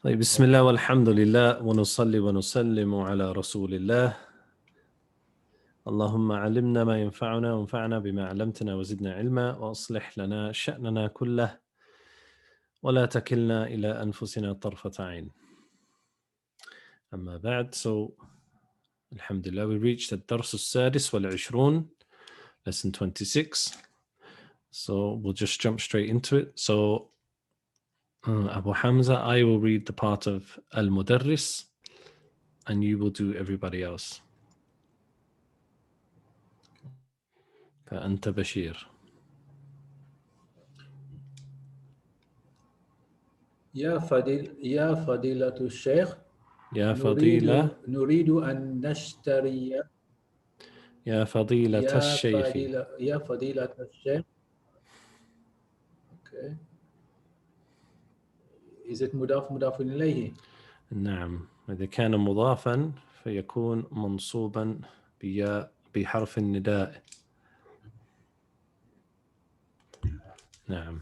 طيب بسم الله والحمد لله ونصلي ونسلم على رسول الله. اللهم علمنا ما ينفعنا وانفعنا بما علمتنا وزدنا علما وأصلح لنا شأننا كله ولا تكلنا إلى أنفسنا طرفة عين. أما بعد, so Alhamdulillah, we reached الدرس السادس والعشرون, lesson 26. So we'll just jump straight into it. So Abu Hamza, I will read the part of Al-Mudarris and you will do everybody else. فأنت بشير. يا فضيلة الشيخ، يا فضيلة نريد أن نشتري. يا فضيلة الشيخ. يا فضيلة الشيخ. Okay. Is it مضاف إليه؟ نعم، إذا كان مضافا فيكون منصوبا بحرف النداء. نعم.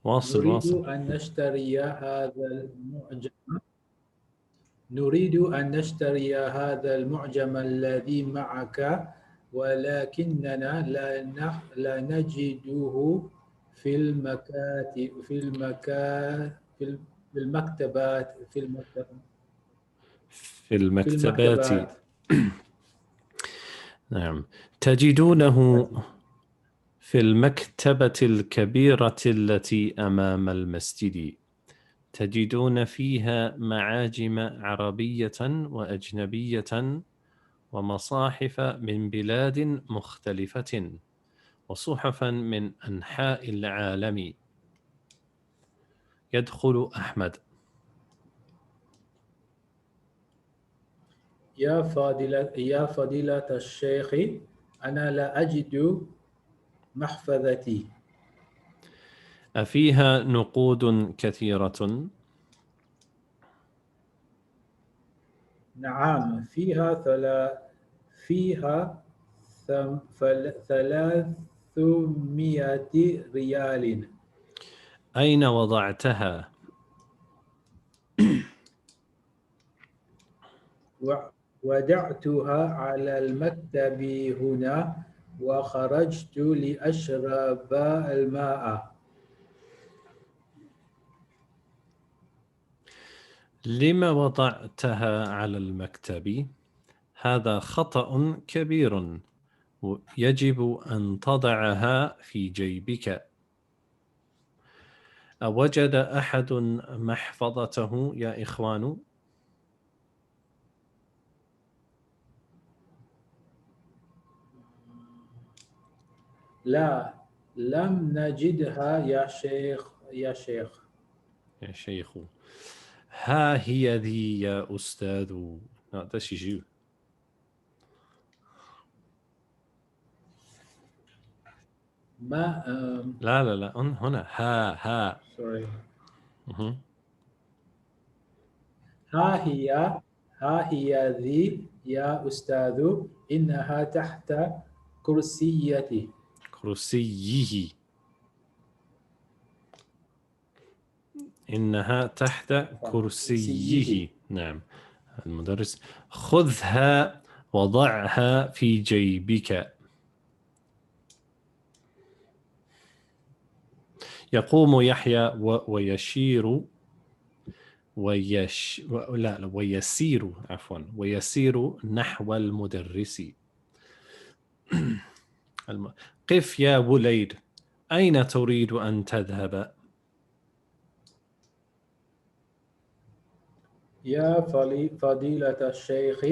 واصل. نريد أن نشتري هذا المعجم الذي معك، ولكننا لا نجده في المكتبات. نعم، تجدونه في المكتبة الكبيرة التي أمام المسجد. تجدون فيها معاجم عربية وأجنبية ومصاحف من بلاد مختلفة وصحفا من أنحاء العالم. يدخل أحمد. يا فضيلة الشيخ، أنا لا أجد محفظتي. أفيها نقود كثيرة؟ نعم، فيها 300 ريال. أين وضعتها؟ وضعتها على المكتب هنا، وخرجت لأشرب الماء. لم وضعتها على المكتب؟ هذا خطأ كبير، يجب أن تضعها في جيبك. أوجد أحد محفظته يا إخوان؟ لا، لم نجدها يا شيخ. يا شيخ. ها هي ذي يا أستاذ. ده شيء. ما لا هنا ها. sorry. uh-huh. ها هي ذي يا أستاذ، إنها تحت كرسيه. إنها تحت كرسيه. نعم. المدرس: خذها وضعها في جيبك. يقوم يحيى ويسير نحو المدرس. قف يا وليد، أين تريد أن تذهب؟ يا فضيلة الشيخ،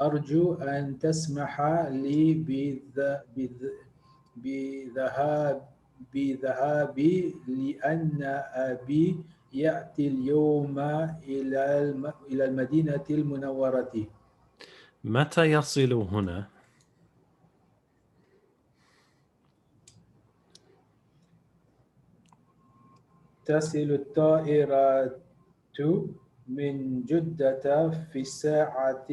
أرجو أن تسمح لي بذهابي، لأن أبي يأتي اليوم إلى المدينة المنورة. متى يصل هنا؟ تصل الطائرة من جدة في الساعة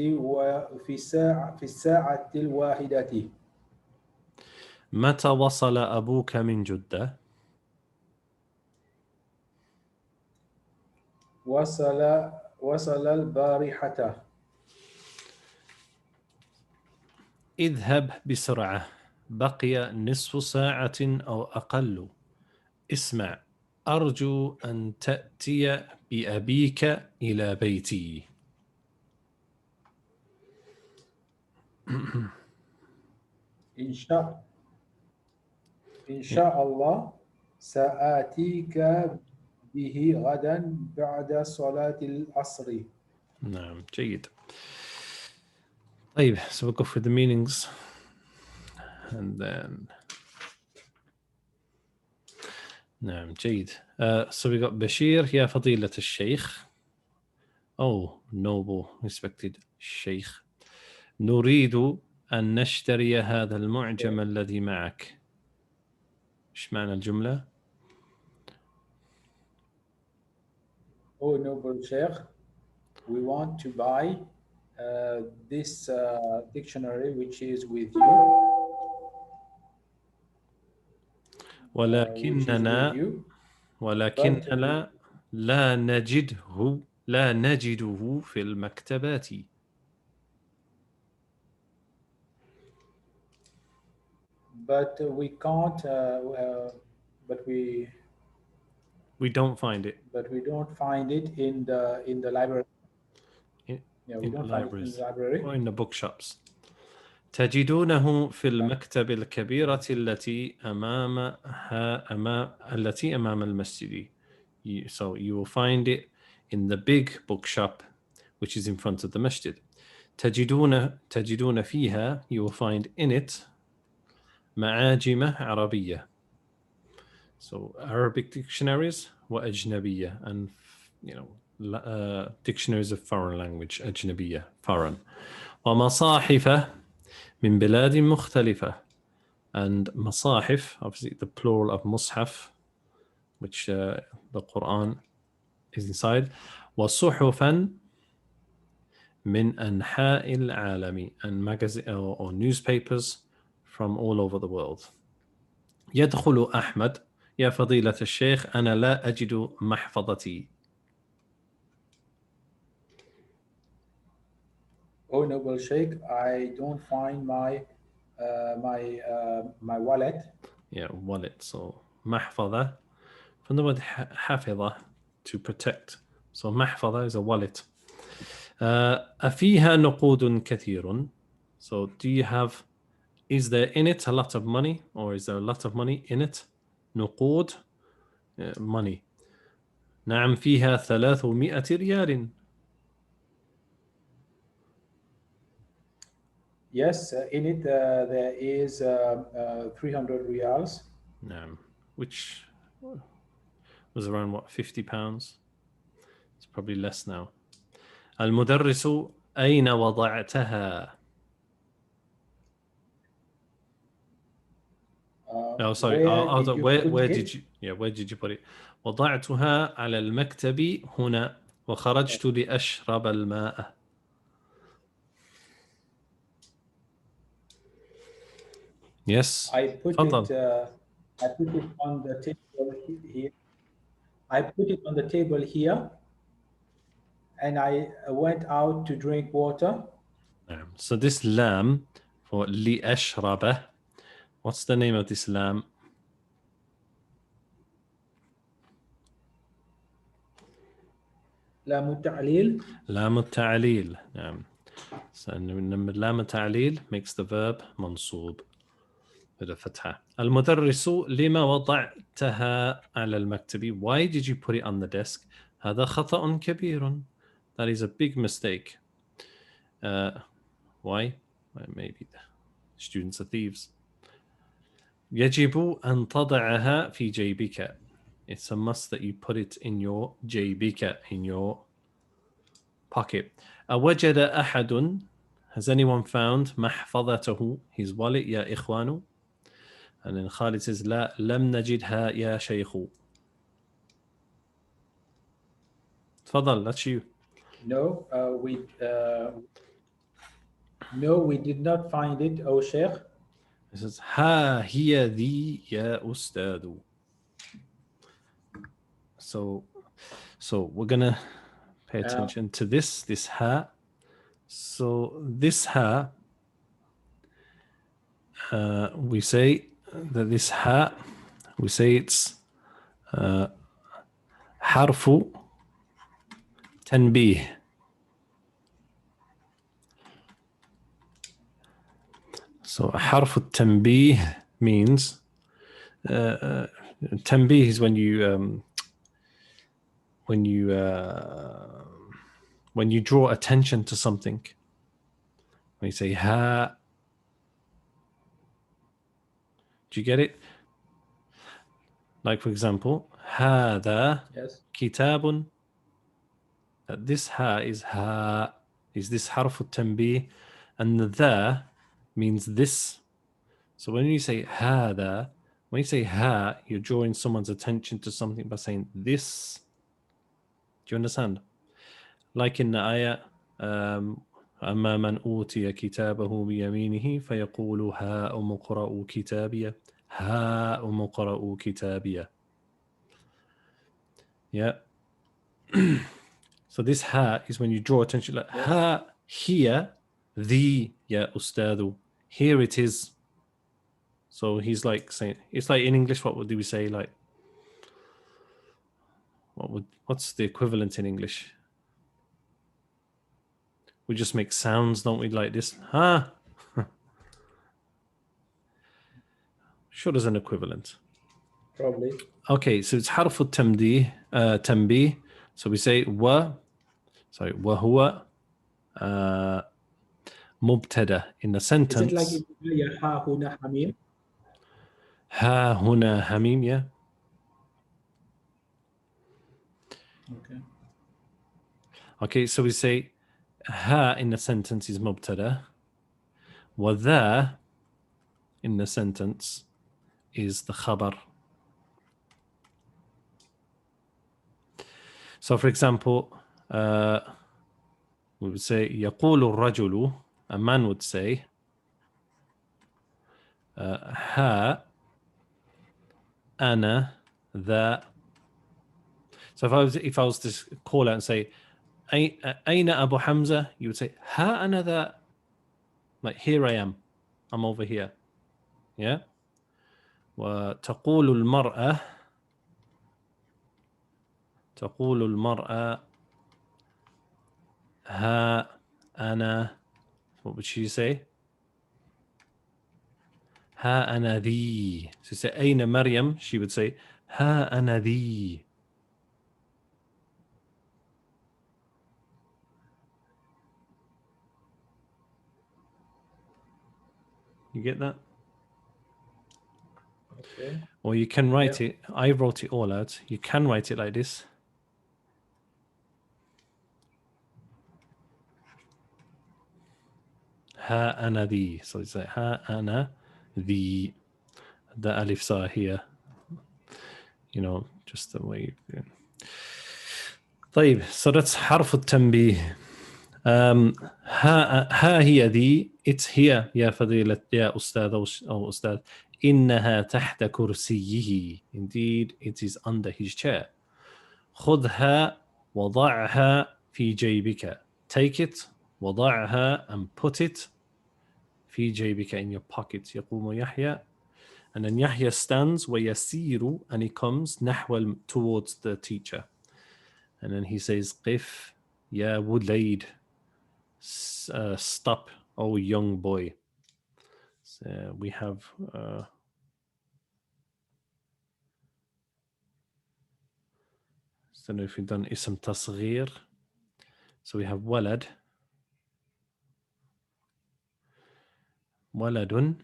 1. متى وصل أبوك من جدة؟ وصل البارحة. اذهب بسرعة، بقي نصف ساعة أو أقل. اسمع، أرجو أن تأتي بأبيك إلى بيتي. إن شاء إن شاء الله سآتيك به غدا بعد صلاة العصر. نعم جيد. طيب, so we'll go for the meanings and then نعم جيد. So we got Bashir, يا فضيلة الشيخ. Oh, noble respected الشيخ. نريد أن نشتري هذا المعجم الذي معك. إيش معنى الجملة؟ Oh, noble Sheikh, we want to buy this dictionary which is with you, ولكننا but we لا نجده في المكتبات. we can't but We don't find it we don't find it in the library. in, Yeah, we in the don't find it in the libraries library. or in the bookshops. تجدونه في المكتبة الكبيرة التي أمام المسجد. So you will find it in the big bookshop which is in front of the masjid. تجدون فيها, you will find in it معاجم عربية. So Arabic dictionaries وأجنبية, and dictionaries of foreign language, أجنبية, foreign. ومصاحف من بلاد مختلفة, and مصاحف, obviously the plural of mushaf, which the Quran is inside. وصحفا من أنحاء العالم, and magazine or newspapers from all over the world. يدخل أحمد, يا فضيلة الشيخ أنا لا أجد محفظتي. Oh, noble Sheikh, I don't find my wallet. Yeah, wallet. So محفظة from the word حافظة, to protect. So محفظة is a wallet. أفيها نقود كثير. So do you have, is there in it a lot of money, or is there a lot of money in it? نقود, money. نعم فيها 300 ريال. Yes, in it there is 300 reals. نعم, which was around what, £50? It's probably less now. المدرس أين وضعتها? Oh, sorry. Where did you put Where did it? you? Yeah, where did you put it? وضعتها على المكتب هنا وخرجت لأشرب الماء. Yes. I put تفضل. it. I put it on the table here. I put it on the table here, and I went out to drink water. So this lam for لأشرب. What's the name of this lam? لام التعليل. لام التعليل. So لام التعليل makes the verb منصوب بالفتحة. المدرس لما وضعتها على المكتب? Why did you put it on the desk? هذا خطأ كبير. That is a big mistake. Why? Well, maybe the students are thieves. يجب أن تضعها في جيبك. It's a must that you put it in your جيبك, in your pocket. أوجد أحد, has anyone found محفظته, his wallet, يا إخوان? And then Khalid says, لا لم نجدها يا شيخ. تفضل, that's you. No, no, we did not find it, oh Sheikh. He says, ها هي ذي يا أستاذ. So So we're gonna pay attention to this ha. So this ha, we say that this ha, we say it's حرف تنبيه. So حرف التنبيه means تنبيه is when you draw attention to something. When you say ha, do you get it? Like for example, هذا كتاب. This ha is this حرف التنبيه, and the ذا means this. So when you say هذا, when you say ha, you're drawing someone's attention to something by saying this. Do you understand? Like in the ayah, أما من أوتي كتابه بيمينه فيقول هاؤم اقرءوا كتابيه. هاؤم اقرءوا كتابيه. Yeah. So this ha is when you draw attention, like ha here, the ya ustadu. Here it is. So he's like saying, it's like in English, what would we say? Like, what's the equivalent in English? We just make sounds, don't we? Like this, ha. Sure, there's an equivalent. Probably. Okay, so it's حرف تنبيه. So we say وهو مبتدا in a sentence. Is it like ها هنا حميم? ها هنا حميم, yeah. Okay, so we say ha in the sentence is mubtada. وذا in the sentence is the khabar. So for example, we would say يقول الرجل, a man would say ها أنا ذا. So if I was to call out and say أين أبو حمزة, you would say ها أنا ذا, like here I am, I'm over here. Yeah. وتقول المرأة ها أنا, what would she say? ها أنا ذي. So you say أين مريم, she would say ها أنا ذي. You get that? Okay. Or you can write it, I wrote it all out. You can write it like this. ها أنا ذي. So you say ها أنا ذي. The alifs are here. You know, just the way. طيب, so that's حرف التنبيه. ها هي ذي, it's here يا فضيلة يا أستاذ أو أستاذ. إنها تحت كرسيه. Indeed, it is under his chair. خذها وضعها في جيبك. Take it, وضعها, and put it في جيبك, in your pocket. يقوم يحيى, and then Yahya stands ويسير, and he comes نحو, towards the teacher, and then he says قف يا وليد, stop, oh young boy. So we have so if we've done اسم تصغير, so we have ولد, ولد, and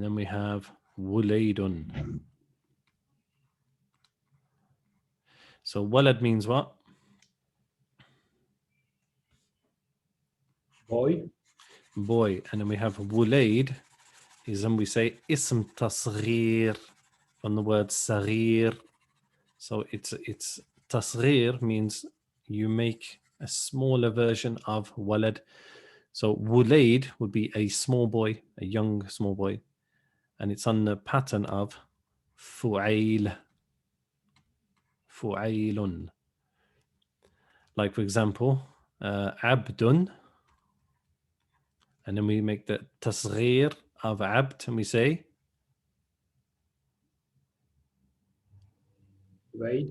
then we have وليد. So ولد means what? Boy. And then we have وليد is when we say اسم تصغير, from the word صغير. So it's تصغير means you make a smaller version of ولد. So وليد would be a small boy, a young small boy, and it's on the pattern of فعيل. فعيل. Like for example, عبد, and then we make the تصغير of عبد and we say Right?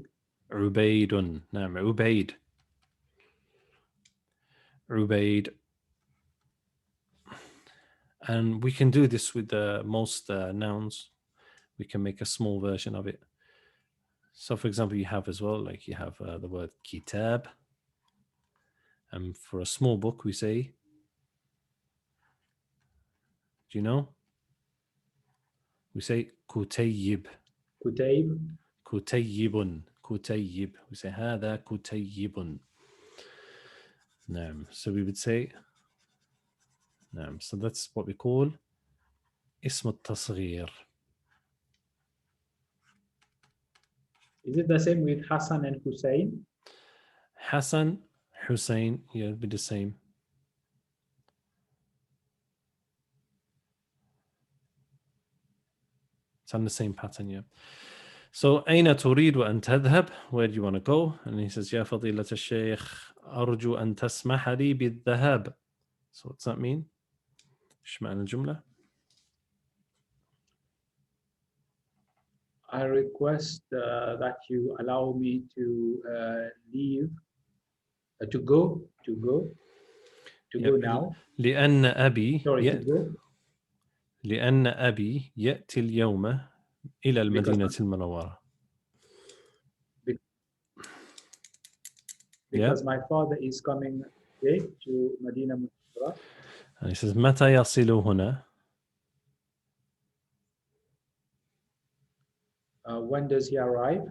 عبيد. نعم عبيد. عبيد. And we can do this with most nouns. We can make a small version of it. So for example, you have as well, like you have the word kitab. And for a small book, we say, do you know? We say كتيب. Kutayb. كتيب. كتيب. We say هذا كتيب. نعم. So we would say, نعم. So that's what we call اسم التصغير. Is it the same with Hassan and Hussein? Hassan, Hussein, yeah, it'd be the same. It's on the same pattern, yeah. So أين تريد أن تذهب? Where do you want to go? And he says, يا فضيلة الشيخ أرجو أن تسمح لي بالذهاب. So what's that mean? إيش معنى الجملة؟ I request that you allow me to leave, to go now. لأن أبي Sorry, to go لأن أبي يأتي اليوم إلى because المدينة المنورة. because my father is coming today to Madina Munawwara. And he says متى يصل هنا? When does he arrive?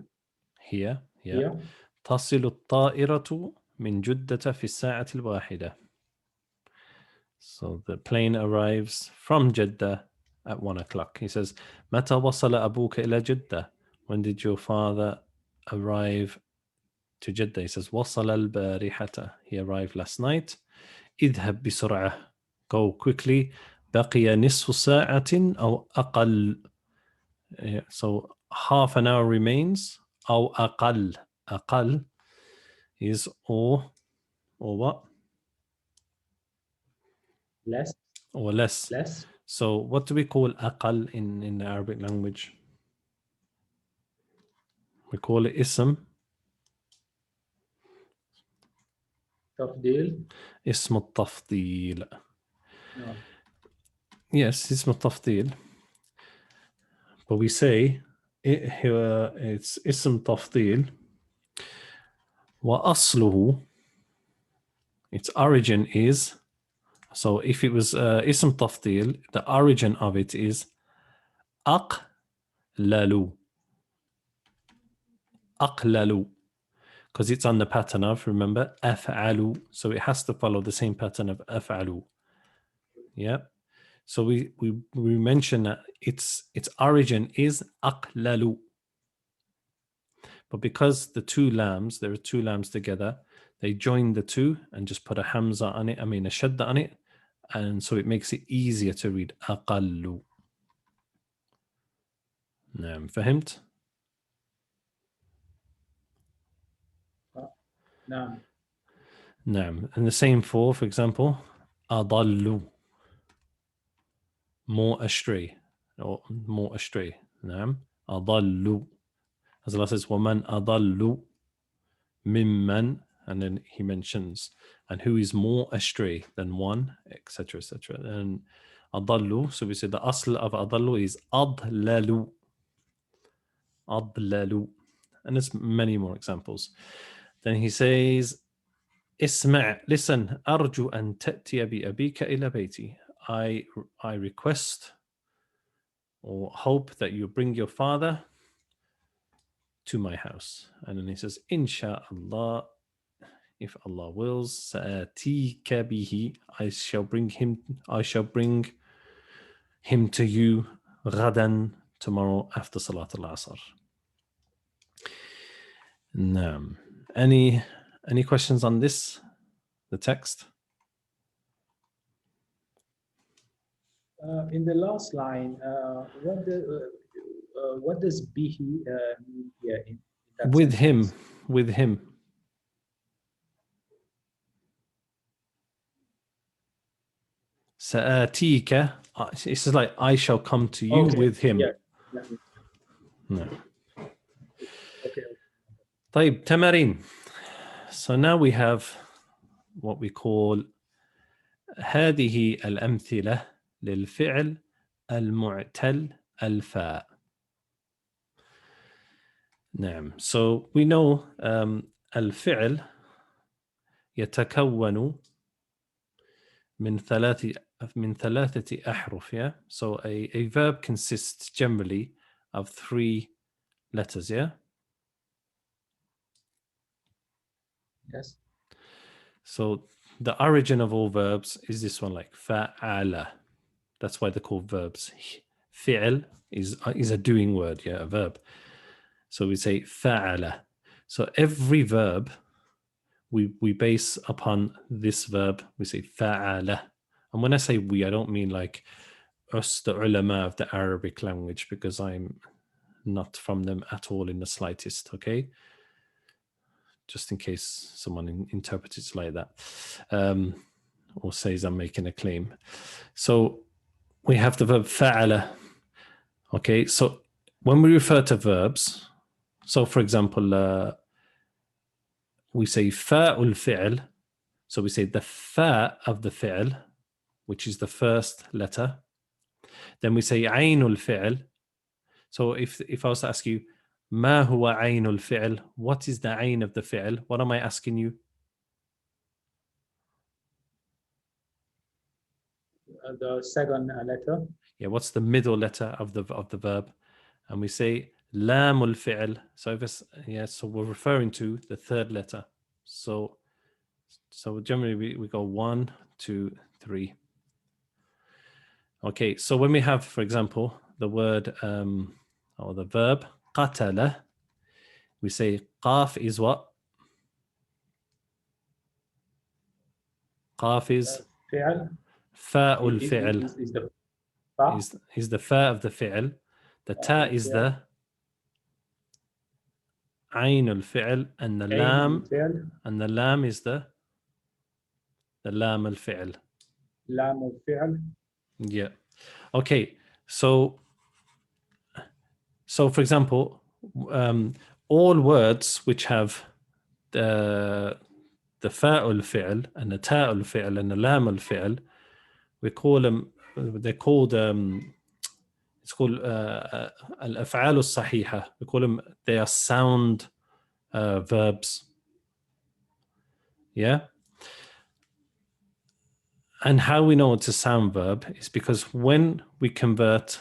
Here. Here. تصل الطائرة من جدة في الساعة الواحدة. So the plane arrives from Jeddah at 1 o'clock. He says, متى وصل أبوك إلى جدة? When did your father arrive to Jeddah? He says, وصل البارحة. He arrived last night. اذهب بسرعة. Go quickly. بقي نصف ساعة أو أقل. So half an hour remains. أو أقل. أقل is or what? Less. Or less. Less. So what do we call أقل in the Arabic language? We call it اسم. تفضيل. اسم التفضيل. No. Yes, اسم التفضيل. But we say it's اسم تفضيل. وأصله, its origin is, so if it was اسم تفضيل, the origin of it is أقلل. أقلل. Because it's on the pattern of, remember, أفعل. So it has to follow the same pattern of أفعل. Yeah. So we mentioned that its origin is أقلل. But because the two lambs, there are two lambs together, they join the two and just put a hamza on it, a shadda on it, and so it makes it easier to read أقل. نعم فهمت؟ نعم. نعم. And the same for example, أضل, more astray, or more astray. نعم. أضل. As Allah says, وَمَنْ أضل ممن, and then he mentions, and who is more astray than one, etc., etc. And أضل, so we say the asl of أضل is أضلل. أضلل. And there's many more examples. Then he says, اسمع, listen, أرجو أن تأتي بأبيك إلى بيتي. I request or hope that you bring your father to my house. And then he says, Insha'Allah, if Allah wills, سآتيك به, I shall bring him to you غدا, tomorrow after Salat al-Asr. Naam. Any questions on this, the text? In the last line, what does bihi mean here in that with him, sentence. with him. سآتيك. It's like I shall come to you Okay. with him. Yes. Let me. No. Okay. طيب تمارين. So now we have what we call هذه الأمثلة للفعل المعتل الفاء. نعم. So we know الفعل يتكون من ثلاثة أحرف. Yeah. So a verb consists generally of 3 letters. Yeah. Yes. So the origin of all verbs is this one, like fa'ala. That's why they're called verbs. Fi'l is a doing word, yeah, a verb. So we say fa'ala. So every verb we base upon this verb. We say fa'ala. And when I say we, I don't mean like us, the ulama of the Arabic language, because I'm not from them at all in the slightest, okay? Just in case someone interprets it like that, or says I'm making a claim. So we have the verb fa'ala. Okay, so when we refer to verbs, so for example, we say fa'ul fi'l. So we say the fa of the fi'l, which is the first letter. Then we say aynul fi'l. So if I was to ask you, ما هو عين الفعل? What is the ayn of the fi'l? What am I asking you? The second letter. Yeah, what's the middle letter of the verb? And we say lam al-fi'l. So if it's, yeah, so we're referring to the third letter. So generally we go 1, 2, 3. Okay, so when we have, for example, the word or the verb qatala, we say qaf is what? Qaf is فعل fa'ul fi'l, is the fa. is the fa of the fi'l. The ta is الفعل the ayn al-fi'l, and عين الفعل the lam is the lam al-fi'l. لام الفعل. Yeah. Okay. So for example, all words which have the fa'ul fi'l and the ta'ul fi'l and the lam al fi'l, we call them. They're called. It's called al-af'al al-sahiha. We call them. They are sound verbs. Yeah. And how we know it's a sound verb is because when we convert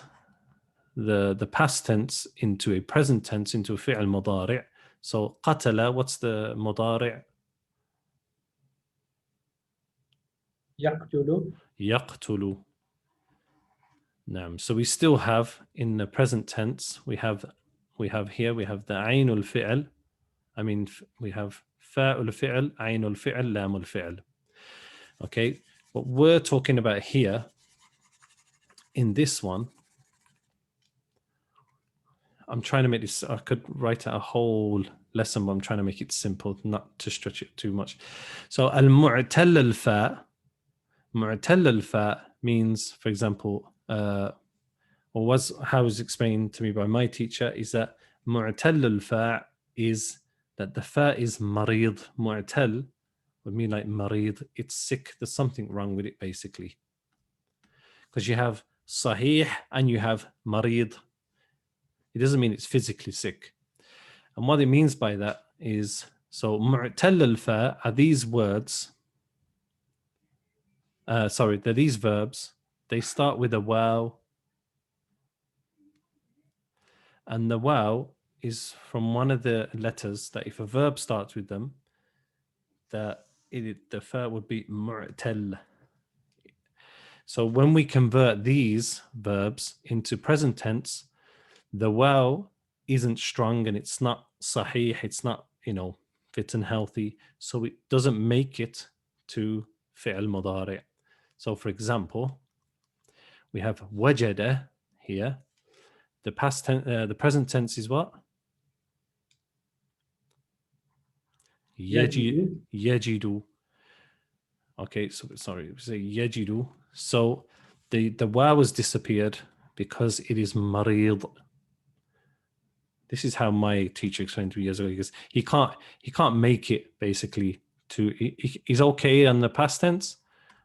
the past tense into a present tense, into a fi'l mudari'. So qatala, what's the mudari'? يقتل. Yaqtulu. So we still have in the present tense, we have here, we have the aynul fi'l. I mean, we have fa'ul fi'l, aynul fi'l, lamul fi'l. Okay, what we're talking about here in this one, I'm trying to make this, I could write out a whole lesson, but I'm trying to make it simple, not to stretch it too much. So al-mu'tal al-fa, mu'tal al-fa means, for example, or was how it was explained to me by my teacher, is that mu'tal al-fa is that the fa is marid. Mu'tal would mean like marid, it's sick, there's something wrong with it basically. Because you have sahih and you have marid. It doesn't mean it's physically sick. And what it means by that is, so mu'tal al-fa are these words, they're these verbs. They start with a waw, and the waw is from one of the letters that if a verb starts with them, the fa would be mu'tal. So when we convert these verbs into present tense, the waw isn't strong and it's not sahih, it's not, fit and healthy. So it doesn't make it to fi'l mudari'. So for example, we have wajada here. The present tense is what? يجد. يجد. Okay, so sorry, say yajidu. So the waw has disappeared because it is marid. This is how my teacher explained to me years ago. Because he can't make it basically to he's okay on the past tense,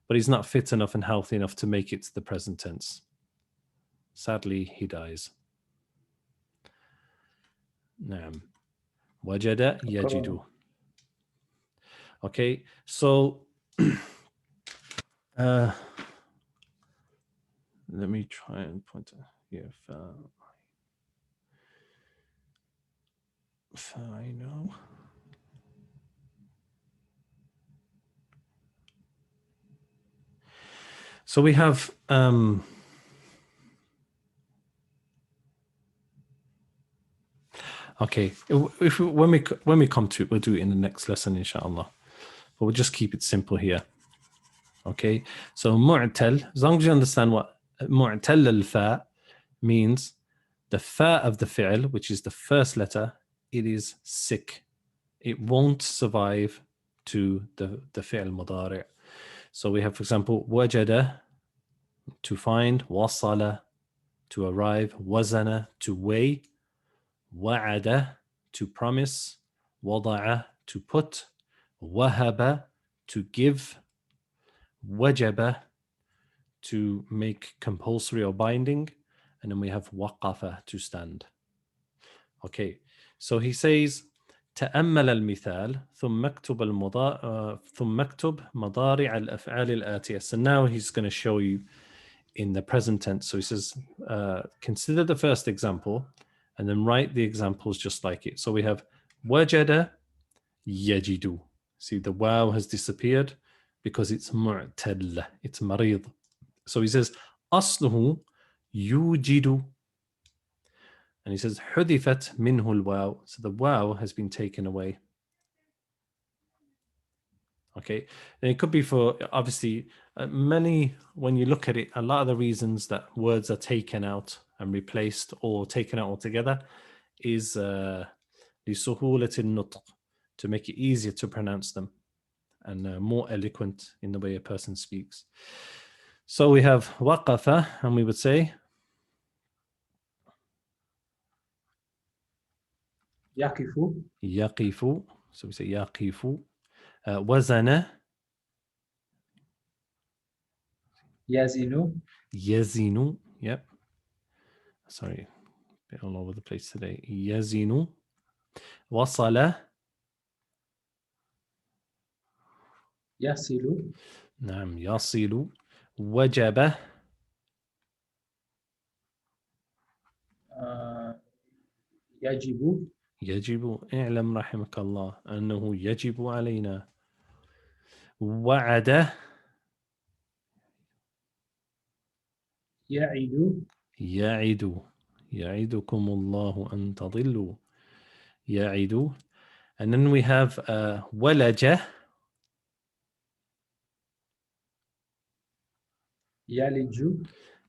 but he's not fit enough and healthy enough to make it to the present tense. Sadly, he dies. نعم. وجد شكرا. يجد. Okay, so uh, let me try and point here. I know. So we have okay. If when we come to it, we'll do it in the next lesson, inshallah. But we'll just keep it simple here. Okay. So mu'tal, as long as you understand what mu'tal al-fa means, the fa of the fi'l, which is the first letter, it is sick. It won't survive to the fi'l mudari'. So we have, for example, wajada, to find, wasala, to arrive, wazana, to weigh, wa'ada, to promise, wada'a, to put, wahaba, to give, wajaba, to make compulsory or binding, and then we have waqafa, to stand. Okay, so he says تأمل المثال ثم اكتب ثم اكتب مضارع الأفعال الآتية. So now he's going to show you in the present tense. So he says, consider the first example and then write the examples just like it. So we have وجد يجد. See, the waw has disappeared because it's mu'tal, it's marid. So he says أصله يوجد. And he says حذفت منه الواو. So the waw has been taken away. Okay, and it could be for obviously many, when you look at it, a lot of the reasons that words are taken out and replaced or taken out altogether is لسهولة النطق, to make it easier to pronounce them and more eloquent in the way a person speaks. So we have وقف, and we would say يقف. يقف. So we say يقف. وزن. يزن. يزن. Yep. Sorry, a bit all over the place today. يزن. وصل. يصل. نعم يصل. وجب. يجب. يجب. اعلم رحمك الله أنه يجب علينا. وعد. يعد. يعد. يعدكم الله أن تضلوا. يعد. And then we have ولج. يلج.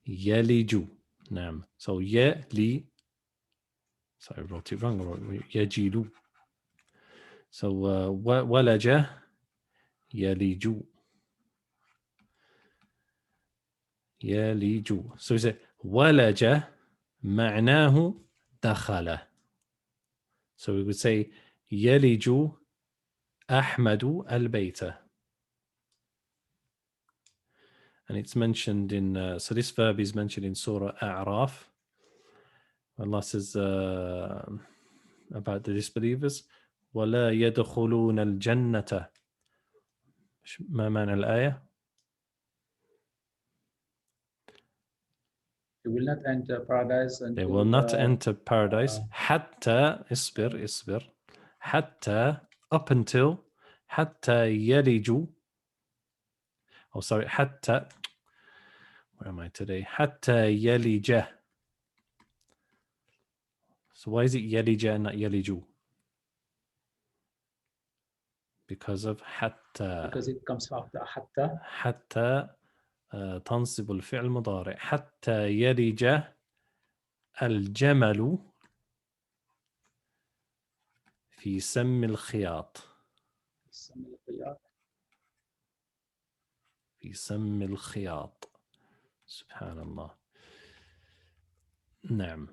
يلج. نعم. So يلي. Sorry, I wrote it wrong. يجيل. So ولج. يلج. يلج. So we say ولج معناه دخل. So we would say يلج أحمد البيت. And it's mentioned in, so this verb is mentioned in Surah A'raf. Allah says about the disbelievers, وَلَا يَدْخُلُونَ الْجَنَّةَ. ما معنى الآية؟ They will not enter paradise They will until not enter paradise حتى اصبر حتى up until حتى يلج. Oh, sorry, حتى, where am I today? حتى يلج. So why is it يلج and not يلج? Because of حتى. because it comes after حتى. حتى تنصب الفعل المضارع. حتى يلج الجمل في سم الخياط. سم الخياط. في سم الخياط. سبحان الله. نعم.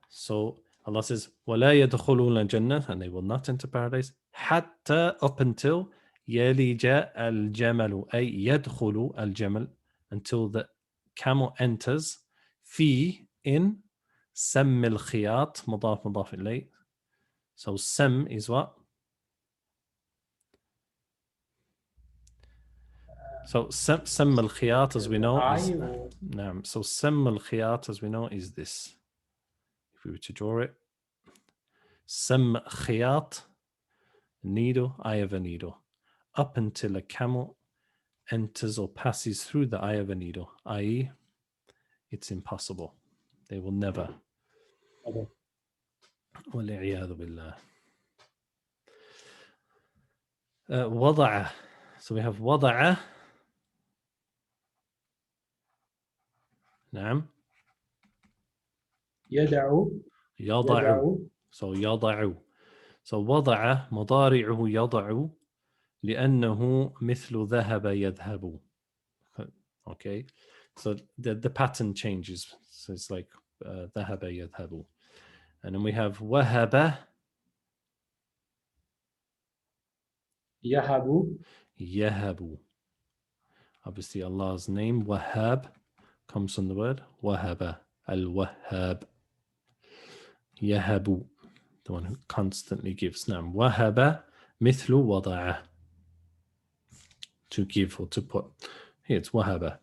So Allah says, وَلَا يَدْخُلُونَ الْجَنَّةَ, and they will not enter paradise حتى up until يلج الجمل, أي يدخل الجمل, until the camel enters في in سم الخياط, مضاف مضاف إليه. So سم is what? So سم الخياط, as we know, is نعم. So سم الخياط, as we know, is this. If we were to draw it, سم خياط, needle, eye of a needle, up until a camel enters or passes through the eye of a needle, i.e., it's impossible. They will never. Okay. وَالْعِيَاذُ بِاللَّهِ. وضع. So we have وضع. نعم. يدع. يضع. So يضع. So وضع مضارعه يضع لأنه مثل ذهب يذهب. Okay. So the pattern changes. So it's like ذهب يذهب. And then we have وهب. يهب. يهب. Obviously Allah's name Wahhab comes from the word Wahaba, Al-Wahhab. Yahabu, the one who constantly gives. Now Wahaba mithlu wada'a, to give or to put. Here it's Wahaba.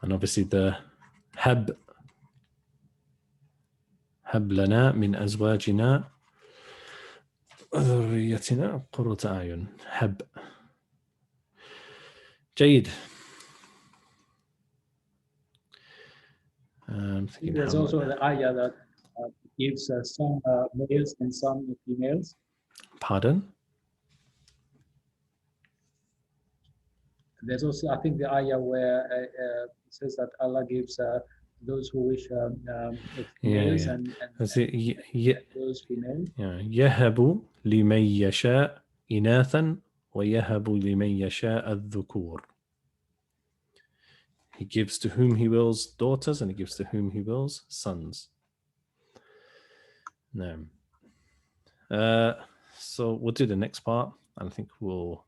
And obviously the Hab لنا من أزواجنا وذريتنا قرة أعين. Hab. جيد. There's also the ayah that gives some males and some females. Pardon? There's also, I think, the ayah where it says that Allah gives those who wish males and those females. يهب لمن يشاء إناثا ويهب لمن يشاء الذكور. He gives to whom he wills daughters and he gives to whom he wills sons. نعم. So we'll do the next part, and I think we'll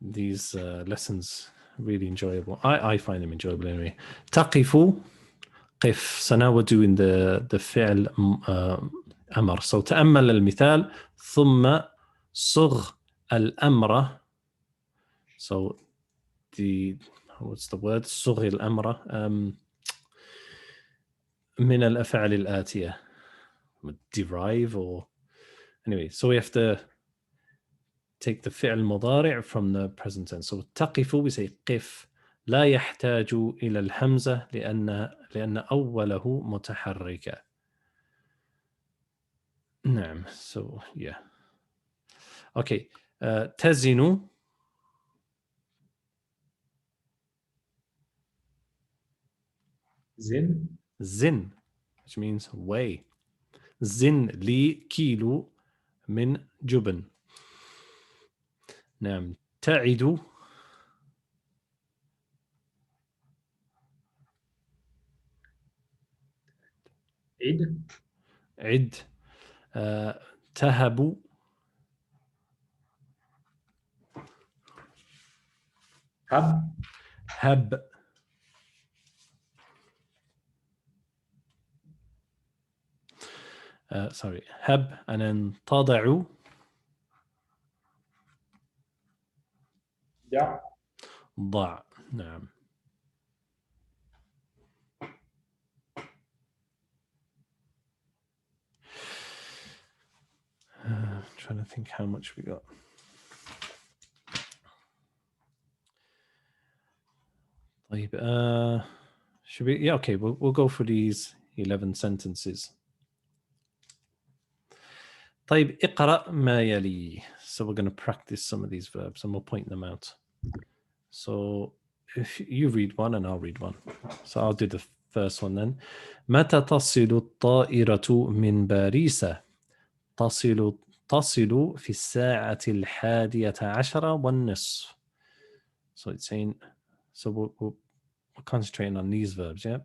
these lessons really enjoyable. I find them enjoyable anyway. تقف قف. So now we're doing the فعل أمر. So تأمل المثال ثم صغ الأمر. So what's the word? صغ الأمر من الأفعال الآتية. Derive or anyway. So we have to take the فعل مضارع from the present tense. So تقف, we say قف. لا يحتاج إلى الهمزة لأن أوله متحركة. نعم. So yeah. Okay. تزن. زن, which means weigh. زن لي كيلو من جبن. نعم. تعد. عد. تهب. هب. Sorry, هب, and then تضع. ضع. نعم. Trying to think how much we got. Should we? Yeah, okay. We'll go for these 11 sentences. طيب اقرأ ما يلي. So we're going to practice some of these verbs and we'll point them out. So if you read one and I'll read one. So I'll do the first one then. متى تصل الطائرة من باريس؟ تصل في الساعة 11:30. So it's saying, so we're concentrating on these verbs, yeah?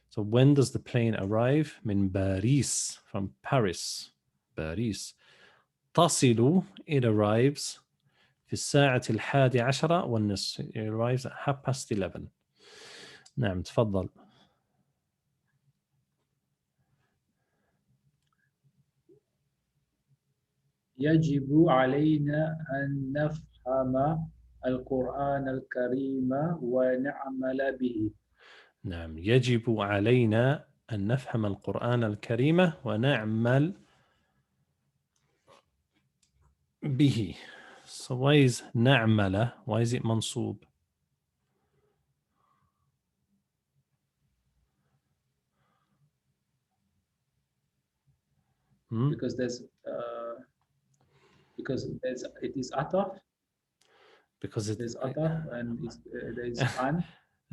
So when does the plane arrive? من باريس, from Paris. باريس. تصل, it arrives في الساعة 11:30. It arrives at 11:30. نعم تفضل. يجب علينا أن نفهم القرآن الكريم ونعمل به. نعم يجب علينا أن نفهم القرآن الكريم ونعمل به. So why is نعمل? Why is it منصوب? Because it is ataf. Because it, There's ataf and there is an.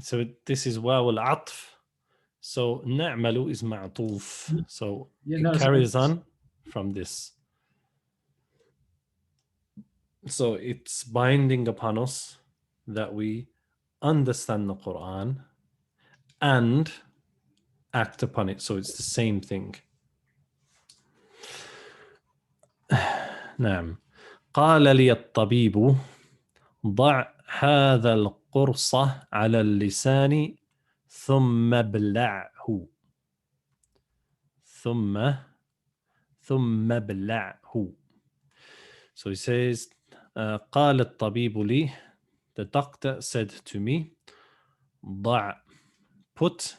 so this is واو العطف. So نعمل is معطوف. So You it know, carries on from this. So it's binding upon us that we understand the Quran and act upon it. So it's the same thing. نعم. قال لي الطبيب ضع هذا القرص على اللسان ثم ابلعه. ثم ابلعه. So he says, قال الطبيب لي, the doctor said to me, ضع, put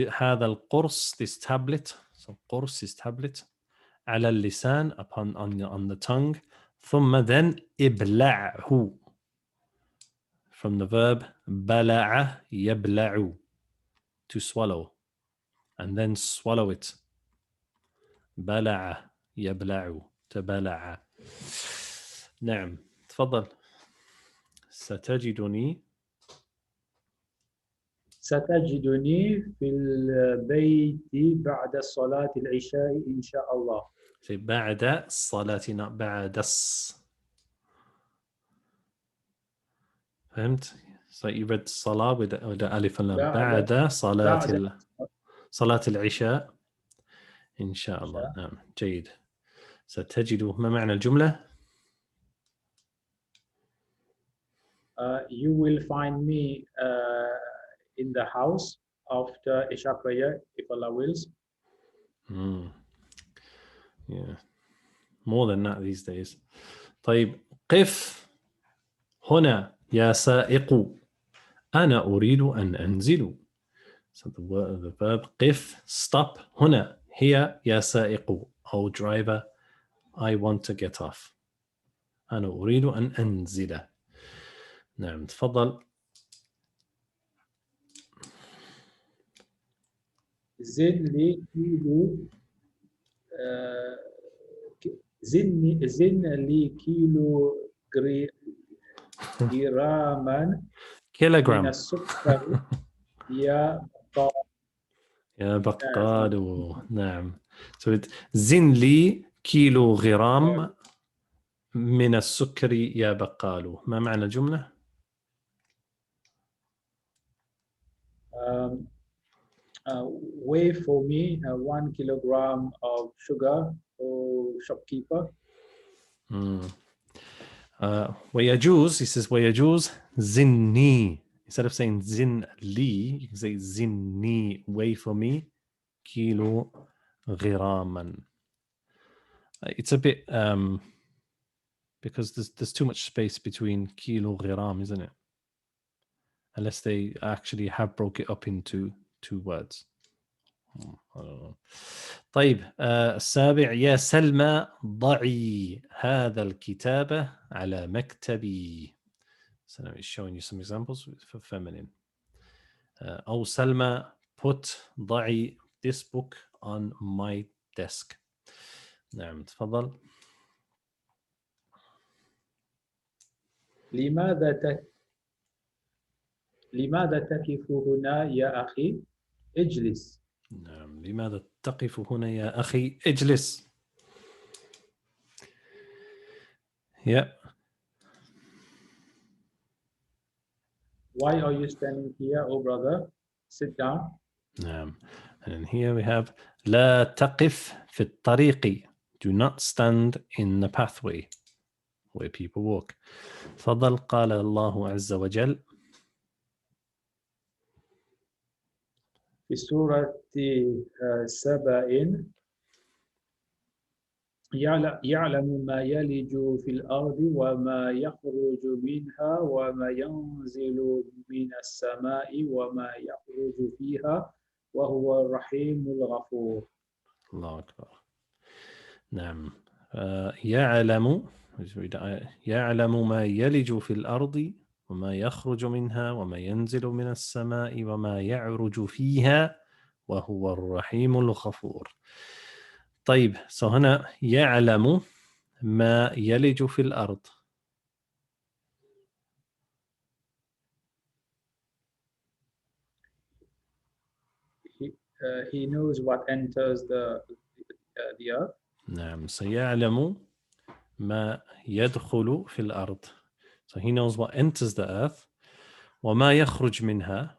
هذا القرص, this tablet, so قرص is tablet, على اللسان, on the tongue, ثم then ابلعه, from the verb بلع يبلع, to swallow, and then swallow it. بلع يبلع, تبلع. نعم تفضل. ستجدني في البيت بعد صلاة العشاء إن شاء الله. بعد الصلاة, not بعد فهمت؟ So you read صلاة with ألف اللام. بعد صلاة العشاء إن شاء الله. نعم جيد. ستجد, ما معنى الجملة؟ You will find me in the house after Isha prayer, if Allah wills. Yeah, more than that these days. طيب, قف هنا يا سائق, أنا أريد أن أنزل. So the verb قف, stop, هنا, here, يا سائق, oh driver, I want to get off. أنا أريد أن أنزل. نعم تفضل. زن لي كيلو جراما من كيلوغرام. السكر يا بقال. يا بقال. نعم. So زن لي كيلو غرام من السكر يا بقال. ما معنى الجملة؟ Weigh for me 1 kilogram of sugar, oh shopkeeper. ويجوز, he says ويجوز زني. Instead of saying زن لي, you can say زني, weigh for me كيلو غراما. It's a bit because there's too much space between kilo غرام, isn't it? Unless they actually have broke it up into two words. I don't know. طيب, السابع, يا سلمى ضعي هذا الكتاب على مكتبي. So now it's showing you some examples for feminine. أو سلمى, put, ضعي, this book on my desk. نعم تفضل. لماذا تقف هنا يا أخي؟ اجلس. نعم. لماذا تقف هنا يا أخي؟ اجلس. Yeah. Why are you standing here, oh brother? Sit down. نعم. And here we have لا تقف في الطريق. Do not stand in the pathway where people walk. تفضل. قال الله عز وجل في سورة سبأ يعلم ما يلج في الأرض وما يخرج منها وما ينزل من السماء وما يخرج فيها وهو الرحيم الغفور. الله أكبر. نعم. يعلم ما يلج في الأرض وما يخرج منها وما ينزل من السماء وما يعرج فيها وهو الرحيم الغفور. طيب. So هنا يعلم ما يلج في الأرض. He knows what enters the earth. نعم. سيعلم ما يدخل في الأرض. So he knows what enters the earth. وما يخرج منها.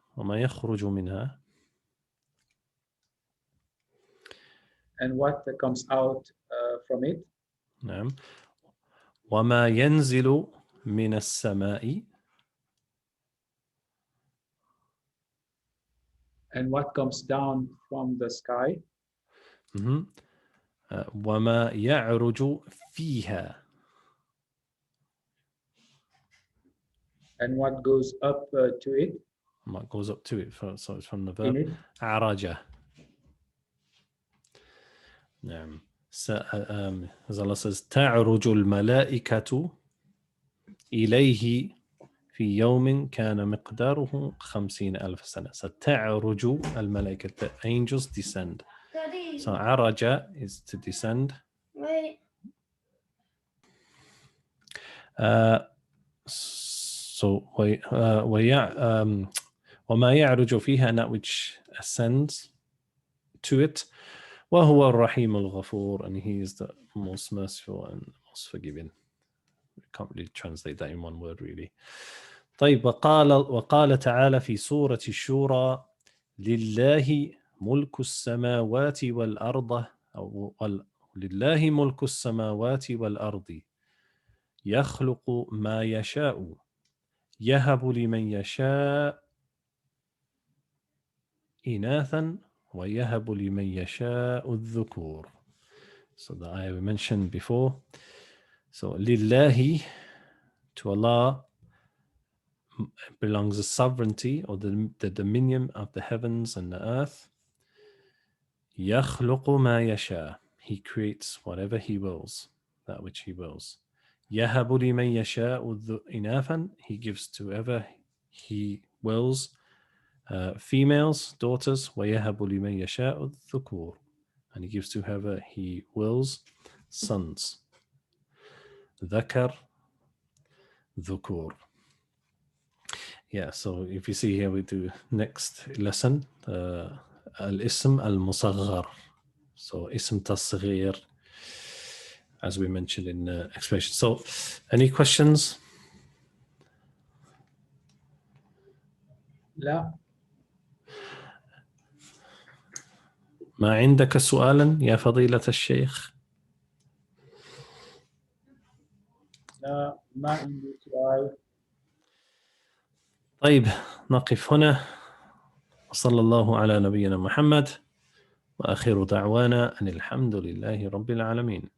And what comes out from it. نعم. وما ينزل من السماء. And what comes down from the sky. وما يعرج فيها. And what goes up to it. What goes up to it. So it's from the verb عرج. نعم. As Allah says, تعرج الملائكة إليه في يوم كان مقداره 50,000 سنة. So تعرج الملائكة. The angels descend. So عرج is to descend. Wait. So وما يعرج فيها, that which ascends to it. وهو الرحيم الغفور, and he is the most merciful and most forgiving. We can't really translate that in one word really. طيب. وقال تعالى في سورة الشورى لله ملك السماوات والأرض لله ملك السماوات والأرض يخلق ما يشاء يهب لمن يشاء إناثا ويهب لمن يشاء الذكور. So the ayah we mentioned before. So lillahi, to Allah belongs the sovereignty or the dominion of the heavens and the earth. يخلق ما يشاء. He creates whatever he wills, that which he wills. يهب لمن يشاء إناثا. He gives to whoever he wills females, daughters. ويهب لمن يشاء الذكور. And he gives to whoever he wills sons. ذكر, ذكور. Yeah, so if you see here, we do next lesson, al-ism al-musaghar. So ism tasghir, as we mentioned in explanation. So any questions? لا. ما عندك سؤالا يا فضيلة الشيخ؟ لا، ما عندي سؤال. طيب نقف هنا. وصلى الله على نبينا محمد وآخر دعوانا أن الحمد لله رب العالمين.